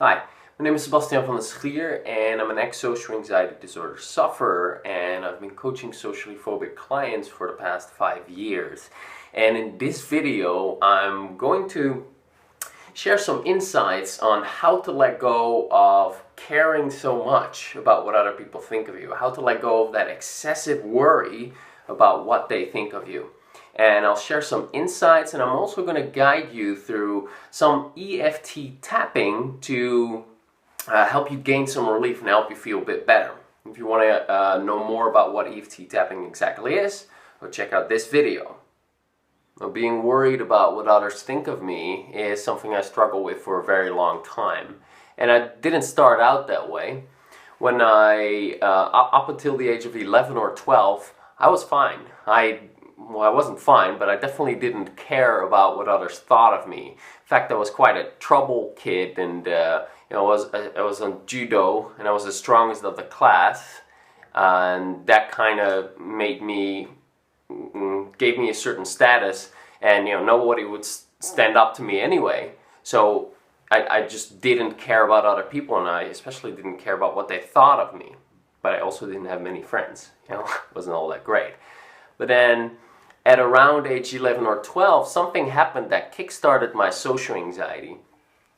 Hi, my name is Sebastian van der Schier and I'm an ex-social anxiety disorder sufferer, and I've been coaching socially phobic clients for the past 5 years. And in this video I'm going to share some insights on how to let go of caring so much about what other people think of you, how to let go of that excessive worry about what they think of you. And I'll share some insights, and I'm also going to guide you through some EFT tapping to help you gain some relief and help you feel a bit better. If you want to know more about what EFT tapping exactly is, go check out this video. Now, being worried about what others think of me is something I struggle with for a very long time. And I didn't start out that way. When up until the age of 11 or 12, I was fine. I wasn't fine, but I definitely didn't care about what others thought of me. In fact, I was quite a trouble kid, and I was on judo, and I was the strongest of the class, and that kind of gave me a certain status, and nobody would stand up to me anyway. So I just didn't care about other people, and I especially didn't care about what they thought of me. But I also didn't have many friends. It wasn't all that great. But then, at around age 11 or 12, something happened that kickstarted my social anxiety.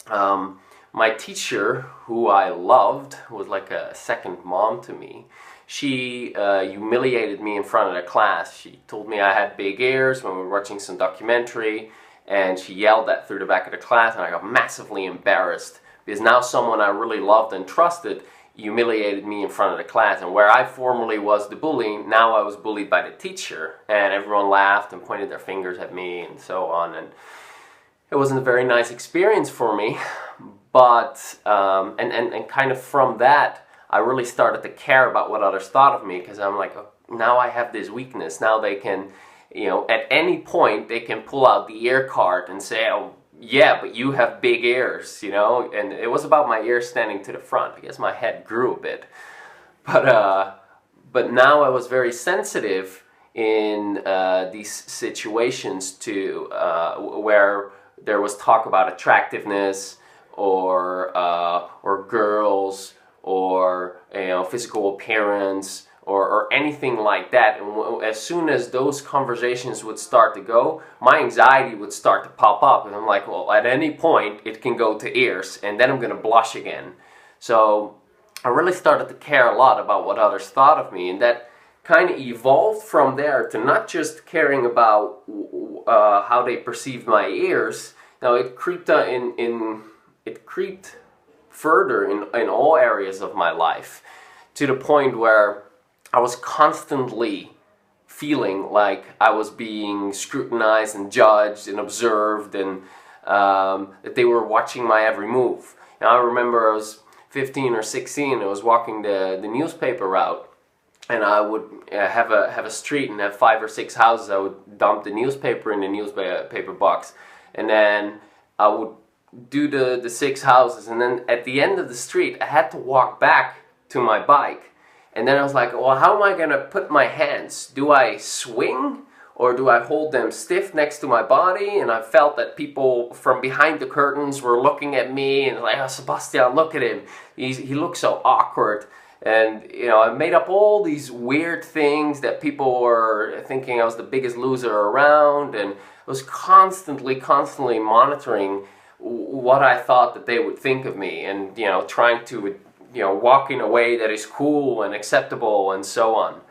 My teacher, who I loved, was like a second mom to me. She humiliated me in front of the class. She told me I had big ears when we were watching some documentary, and she yelled that through the back of the class, and I got massively embarrassed because now someone I really loved and trusted humiliated me in front of the class, and where I formerly was the bully, now I was bullied by the teacher, and everyone laughed and pointed their fingers at me and so on, and it wasn't a very nice experience for me. But and kind of from that I really started to care about what others thought of me, because I'm like, oh, now I have this weakness. Now they can, at any point they can pull out the ear card and say, oh yeah, but you have big ears, and it was about my ears standing to the front. I guess my head grew a bit, but now I was very sensitive in these situations to where there was talk about attractiveness or girls or physical appearance or anything like that. And as soon as those conversations would start to go, my anxiety would start to pop up, and I'm like, well, at any point it can go to ears, and then I'm going to blush again. So I really started to care a lot about what others thought of me, and that kind of evolved from there to not just caring about how they perceived my ears. Now it creeped further in all areas of my life, to the point where I was constantly feeling like I was being scrutinized and judged and observed, and that they were watching my every move. Now I remember I was 15 or 16, I was walking the newspaper route, and I would have a street and have 5 or 6 houses. I would dump the newspaper in the newspaper box, and then I would do the 6 houses, and then at the end of the street I had to walk back to my bike. And then I was like, well, how am I going to put my hands? Do I swing, or do I hold them stiff next to my body? And I felt that people from behind the curtains were looking at me and like, oh, Sebastian, look at him. He looks so awkward. And, I made up all these weird things that people were thinking I was the biggest loser around. And I was constantly monitoring what I thought that they would think of me, and, trying to walk in a way that is cool and acceptable and so on.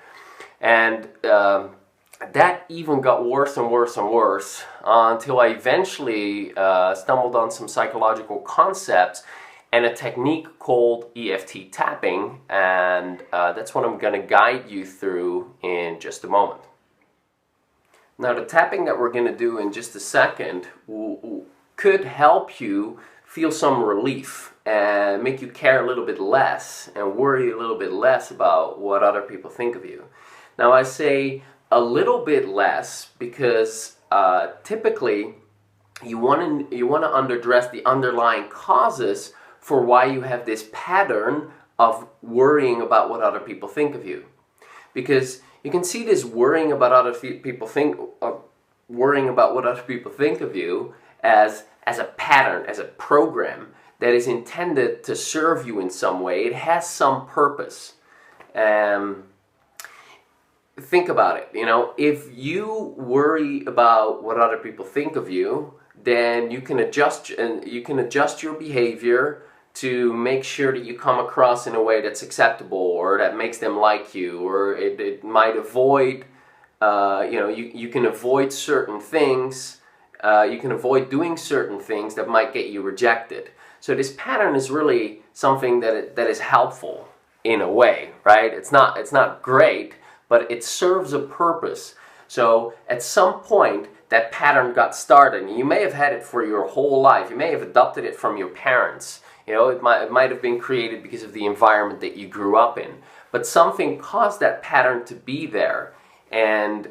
And that even got worse and worse and worse until I eventually stumbled on some psychological concepts and a technique called EFT tapping, and that's what I'm going to guide you through in just a moment. Now, the tapping that we're going to do in just a second could help you feel some relief and make you care a little bit less and worry a little bit less about what other people think of you. Now, I say a little bit less because typically you want to address the underlying causes for why you have this pattern of worrying about what other people think of you. Because you can see this worrying about what other people think of you as a pattern, as a program that is intended to serve you in some way. It has some purpose. Think about it. If you worry about what other people think of you, then you can adjust your behavior to make sure that you come across in a way that's acceptable, or that makes them like you, or it might avoid, you can avoid certain things, you can avoid doing certain things that might get you rejected. So this pattern is really something that is helpful in a way, right? It's not great, but it serves a purpose. So at some point, that pattern got started. And you may have had it for your whole life. You may have adopted it from your parents. It might have been created because of the environment that you grew up in. But something caused that pattern to be there. And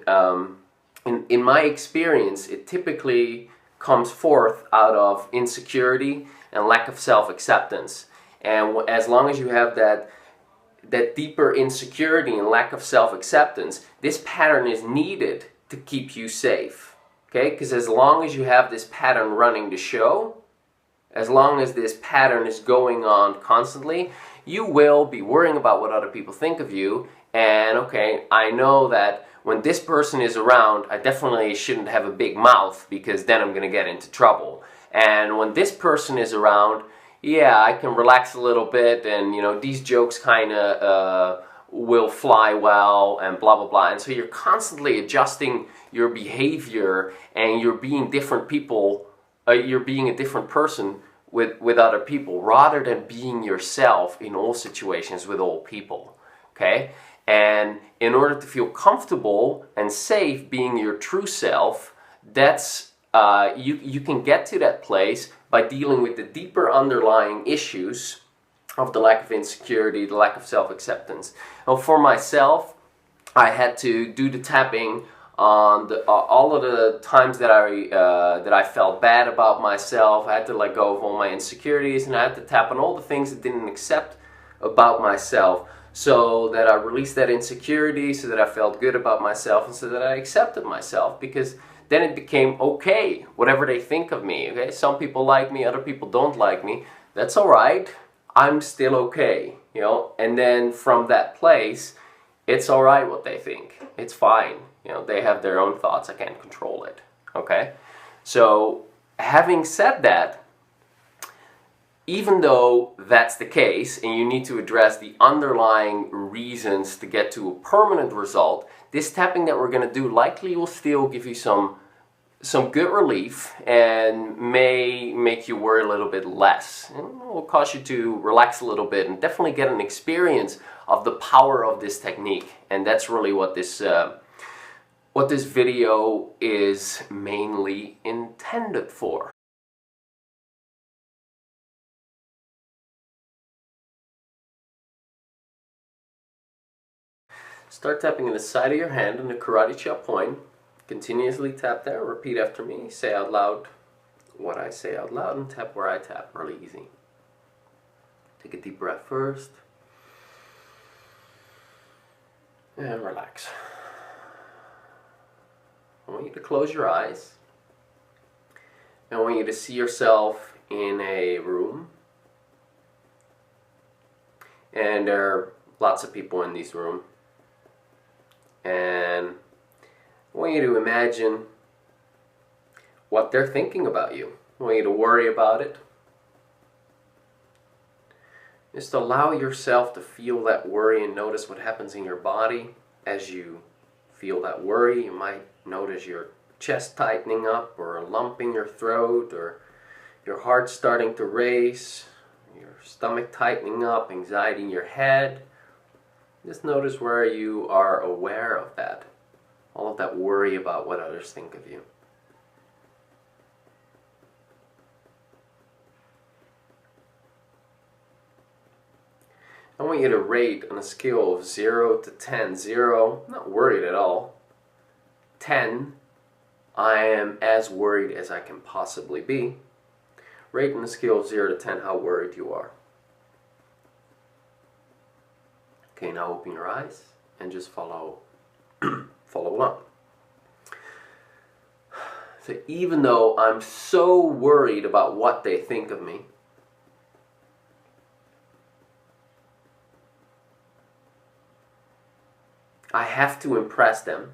in my experience, it typically comes forth out of insecurity and lack of self-acceptance. And as long as you have that deeper insecurity and lack of self-acceptance, this pattern is needed to keep you safe. Okay? Because as long as you have this pattern running the show, as long as this pattern is going on constantly, you will be worrying about what other people think of you. And okay, I know that when this person is around, I definitely shouldn't have a big mouth because then I'm going to get into trouble. And when this person is around, yeah, I can relax a little bit, and these jokes kind of will fly well, and blah blah blah. And so you're constantly adjusting your behavior, and you're being different people. You're being a different person with other people, rather than being yourself in all situations with all people. Okay, and in order to feel comfortable and safe being your true self, that's you can get to that place by dealing with the deeper underlying issues of the lack of insecurity, the lack of self-acceptance. Now, for myself, I had to do the tapping on all of the times that I felt bad about myself. I had to let go of all my insecurities, and I had to tap on all the things that didn't accept about myself, so that I released that insecurity, so that I felt good about myself, and so that I accepted myself, because then it became okay, whatever they think of me. Okay, some people like me, other people don't like me. That's all right. I'm still okay, And then from that place, it's all right what they think. It's fine. They have their own thoughts. I can't control it. Okay? So, having said that, even though that's the case, and you need to address the underlying reasons to get to a permanent result, this tapping that we're going to do likely will still give you some good relief, and may make you worry a little bit less. And it will cause you to relax a little bit, and definitely get an experience of the power of this technique. And that's really what this video is mainly intended for. Start tapping in the side of your hand in the karate chop point. Continuously tap there, repeat after me, say out loud what I say out loud, and tap where I tap, really easy. Take a deep breath first, and relax. I want you to close your eyes. I want you to see yourself in a room, and there are lots of people in this room, and I want you to imagine what they're thinking about you. I want you to worry about it. Just allow yourself to feel that worry, and notice what happens in your body as you feel that worry. You might notice your chest tightening up, or a lump in your throat, or your heart starting to race, your stomach tightening up, anxiety in your head. Just notice where you are aware of that. All of that worry about what others think of you. I want you to rate on a scale of 0 to 10. 0, not worried at all. 10, I am as worried as I can possibly be. Rate on a scale of 0 to 10 how worried you are. Okay, now open your eyes and just follow along. So even though I'm so worried about what they think of me, I have to impress them.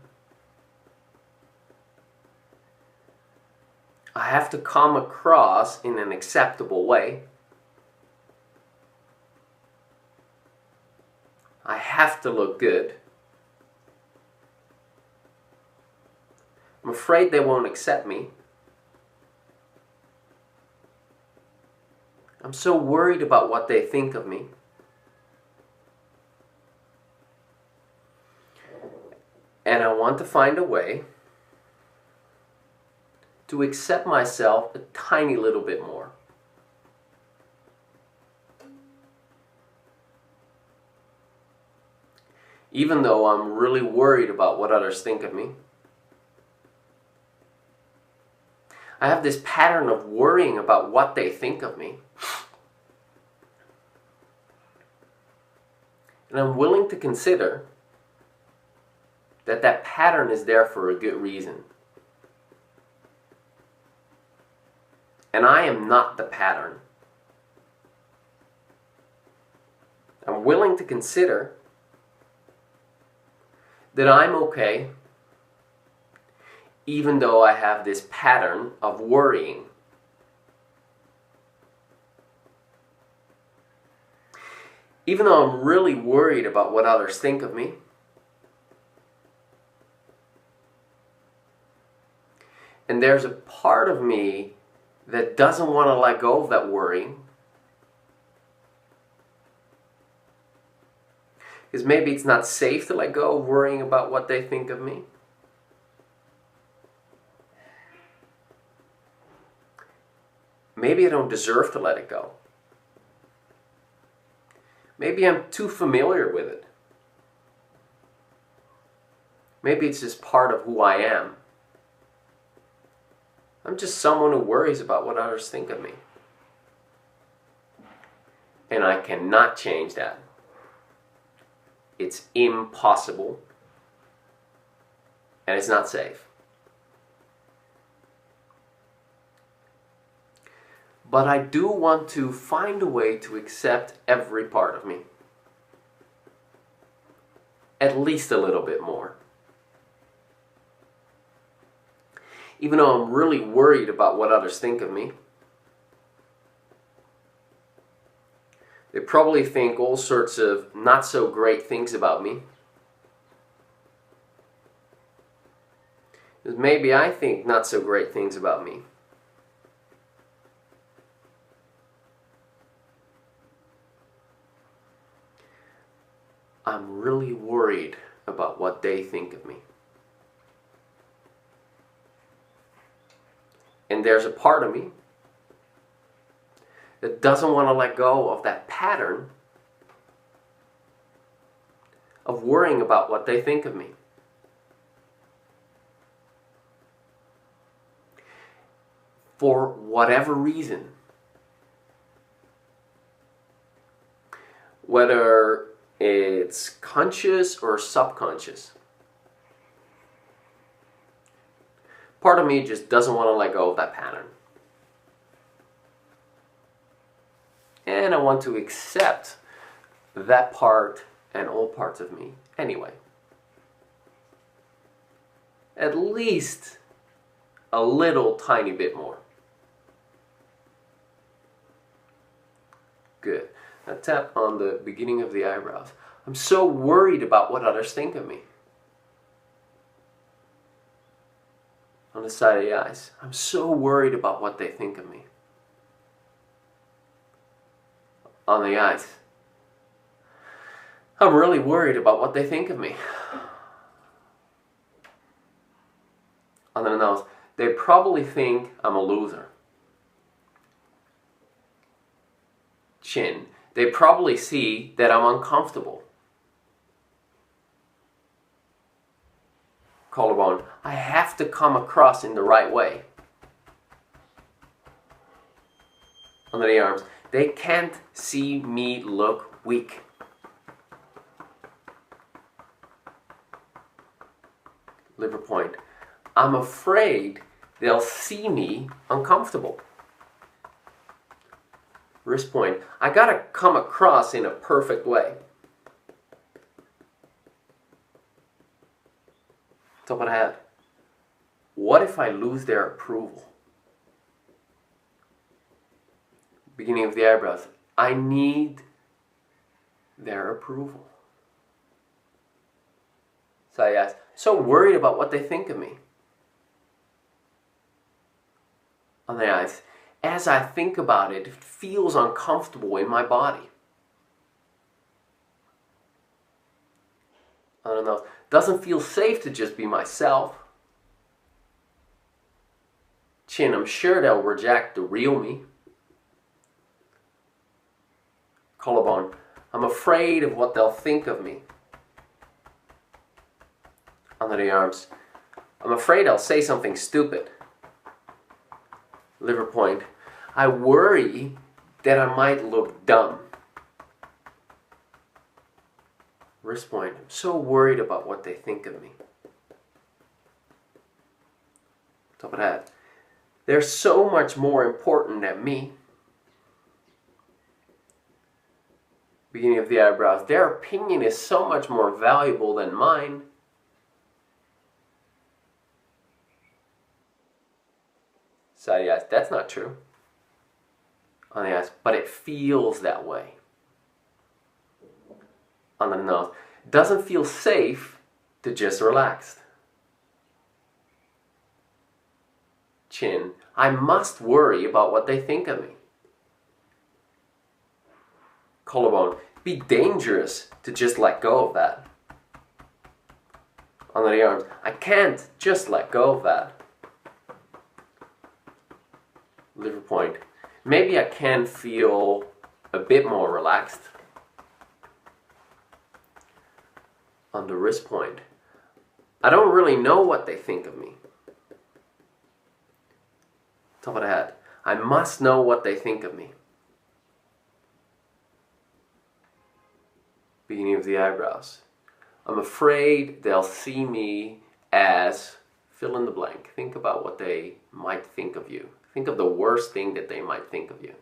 I have to come across in an acceptable way. I have to look good. I'm afraid they won't accept me. I'm so worried about what they think of me. And I want to find a way to accept myself a tiny little bit more. Even though I'm really worried about what others think of me. I have this pattern of worrying about what they think of me. And I'm willing to consider that that pattern is there for a good reason. And I am not the pattern. I'm willing to consider that I'm okay even though I have this pattern of worrying. Even though I'm really worried about what others think of me, and there's a part of me that doesn't want to let go of that worrying, because maybe it's not safe to let go of worrying about what they think of me. Maybe I don't deserve to let it go. Maybe I'm too familiar with it. Maybe it's just part of who I am. I'm just someone who worries about what others think of me. And I cannot change that. It's impossible. And it's not safe. But I do want to find a way to accept every part of me. At least a little bit more. Even though I'm really worried about what others think of me. They probably think all sorts of not so great things about me. Because maybe I think not so great things about me. I'm really worried about what they think of me. And there's a part of me that doesn't want to let go of that pattern of worrying about what they think of me. For whatever reason. Whether it's conscious or subconscious. Part of me just doesn't want to let go of that pattern. And I want to accept that part and all parts of me anyway. At least a little tiny bit more. Good. Now tap on the beginning of the eyebrows. I'm so worried about what others think of me. On the side of the eyes. I'm so worried about what they think of me. On the eyes. I'm really worried about what they think of me. On the nose. They probably think I'm a loser. Chin. They probably see that I'm uncomfortable. Collarbone. I have to come across in the right way. Under the arms. They can't see me look weak. Liver point. I'm afraid they'll see me uncomfortable. Wrist point. I gotta come across in a perfect way. Top of the head. What if I lose their approval? Beginning of the eyebrows. I need their approval. Side eyes. So worried about what they think of me. On the eyes. As I think about it, it feels uncomfortable in my body. I don't know. Doesn't feel safe to just be myself. Chin. I'm sure they'll reject the real me. Collarbone. I'm afraid of what they'll think of me. Under the arms. I'm afraid I'll say something stupid. Liver point. I worry that I might look dumb. Wrist point. I'm so worried about what they think of me. Top of the head. They're so much more important than me. Beginning of the eyebrows. Their opinion is so much more valuable than mine. Side of the eyes. That's not true. On the eyes. But it feels that way. On the nose. Doesn't feel safe to just relax. Chin. I must worry about what they think of me. Collarbone. Be dangerous to just let go of that. Under the arms. I can't just let go of that. Liver point. Maybe I can feel a bit more relaxed. On the wrist point. I don't really know what they think of me. Top of the head. I must know what they think of me. Beginning of the eyebrows. I'm afraid they'll see me as fill in the blank. Think about what they might think of you. Think of the worst thing that they might think of you.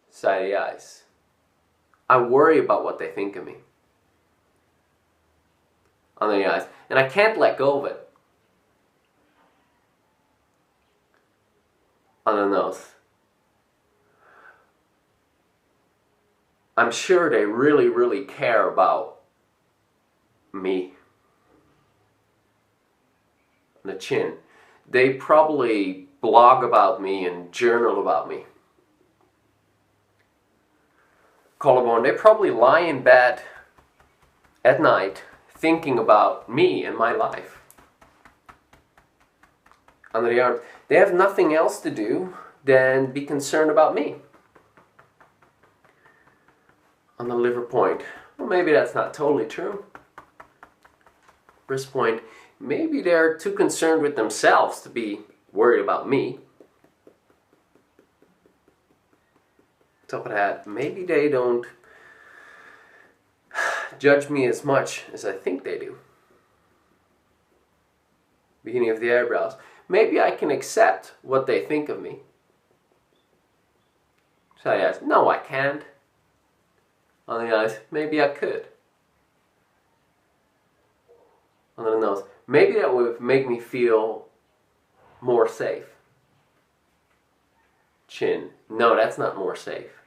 Side of the eyes. I worry about what they think of me. Under the eyes. And I can't let go of it. On the nose. I'm sure they really, really care about me. On the chin. They probably blog about me and journal about me. Collarbone. They probably lie in bed at night thinking about me and my life. Under the arms. They have nothing else to do than be concerned about me. On the liver point. Well, maybe that's not totally true. Wrist point. Maybe they're too concerned with themselves to be worried about me. Top of the hat. Maybe they don't judge me as much as I think they do. Beginning of the eyebrows. Maybe I can accept what they think of me. So I ask, no, I can't. On the eyes, maybe I could. On the nose, maybe that would make me feel more safe. Chin, no, that's not more safe.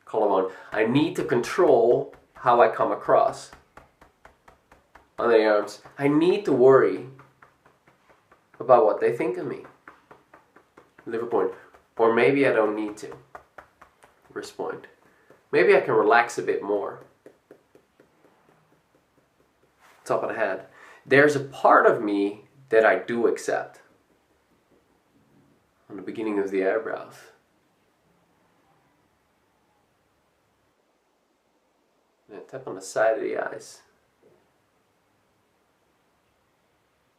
Collarbone, I need to control how I come across. On the arms, I need to worry about what they think of me. Liver point, or maybe I don't need to. Wrist point. Maybe I can relax a bit more. Top of the head. There's a part of me that I do accept. On the beginning of the eyebrows. And then tap on the side of the eyes.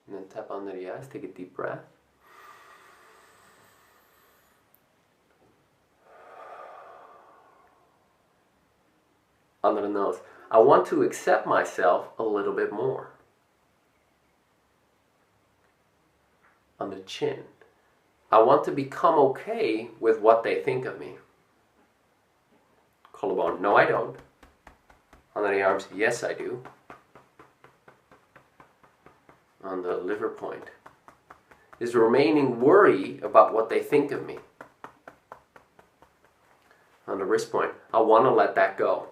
And then tap under the eyes. Take a deep breath. Under the nose. I want to accept myself a little bit more. On the chin. I want to become okay with what they think of me. Collarbone. No, I don't. Under the arms, yes I do. On the liver point is remaining worry about what they think of me. On the wrist point, I want to let that go.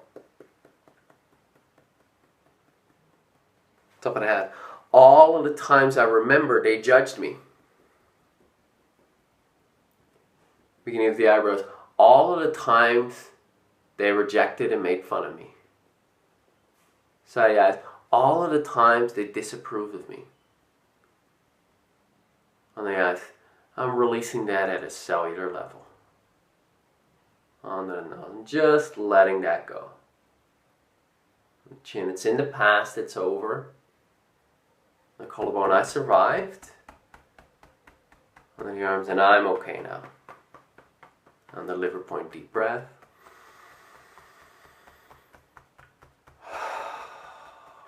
Top of the head, all of the times I remember they judged me. Beginning of the eyebrows, all of the times they rejected and made fun of me. Side of the eyes, all of the times they disapproved of me. On the eyes, I'm releasing that at a cellular level. On the nose, just letting that go. The chin, it's in the past, it's over. The collarbone, I survived. On the arms, and I'm okay now. On the liver point, deep breath.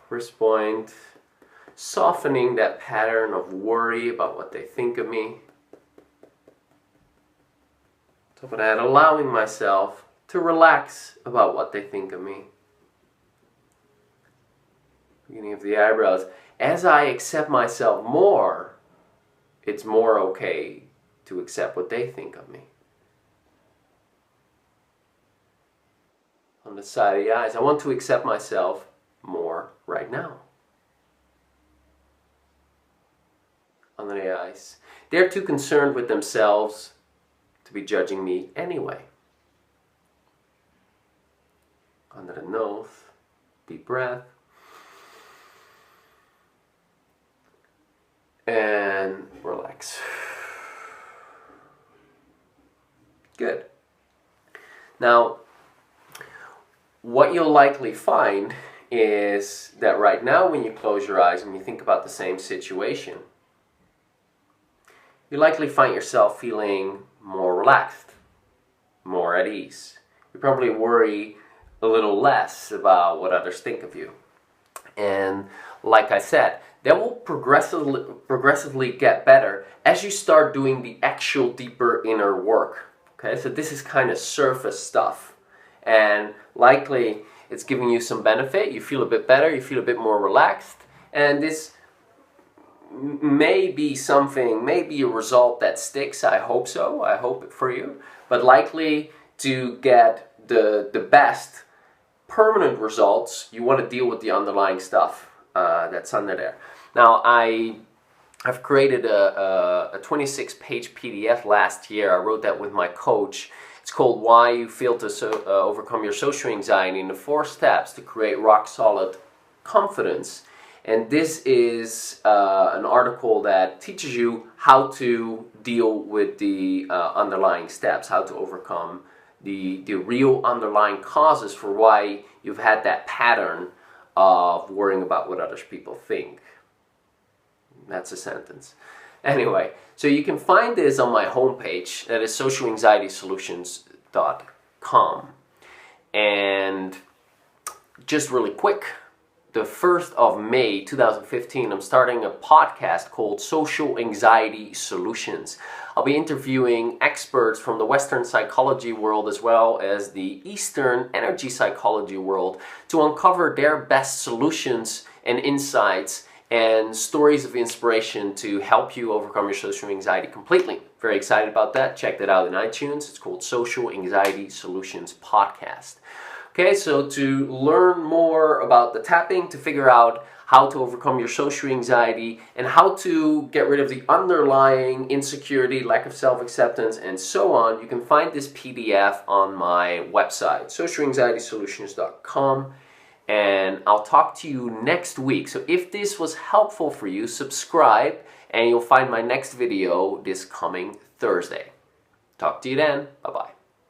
Wrist point, softening that pattern of worry about what they think of me. Top of that, allowing myself to relax about what they think of me. Beginning of the eyebrows, as I accept myself more, it's more okay to accept what they think of me. On the side of the eyes, I want to accept myself more right now. Under the eyes, they're too concerned with themselves to be judging me anyway. Under the nose, deep breath. And relax. Good. Now, what you'll likely find is that right now when you close your eyes and you think about the same situation, you likely find yourself feeling more relaxed, more at ease. You probably worry a little less about what others think of you. And like I said, that will progressively get better as you start doing the actual deeper inner work. Okay, so this is kind of surface stuff. And likely it's giving you some benefit. You feel a bit better, you feel a bit more relaxed. And this may be something, maybe a result that sticks. I hope so. I hope it for you. But likely to get the best permanent results, you want to deal with the underlying stuff that's under there. Now, I've created a 26-page PDF last year. I wrote that with my coach. It's called Why You Fail to Overcome Your Social Anxiety and the 4 Steps to Create Rock-Solid Confidence. And this is an article that teaches you how to deal with the underlying steps, how to overcome the real underlying causes for why you've had that pattern of worrying about what other people think. That's a sentence. Anyway, so you can find this on my homepage, that is socialanxietysolutions.com. And just really quick, the 1st of May 2015, I'm starting a podcast called Social Anxiety Solutions. I'll be interviewing experts from the Western psychology world as well as the Eastern energy psychology world to uncover their best solutions and insights and stories of inspiration to help you overcome your social anxiety completely. Very excited about that. Check that out in iTunes. It's called Social Anxiety Solutions Podcast. Okay, so to learn more about the tapping, to figure out how to overcome your social anxiety and how to get rid of the underlying insecurity, lack of self-acceptance, and so on, you can find this PDF on my website, socialanxietysolutions.com. And I'll talk to you next week. So if this was helpful for you, subscribe and you'll find my next video this coming Thursday. Talk to you then. Bye-bye.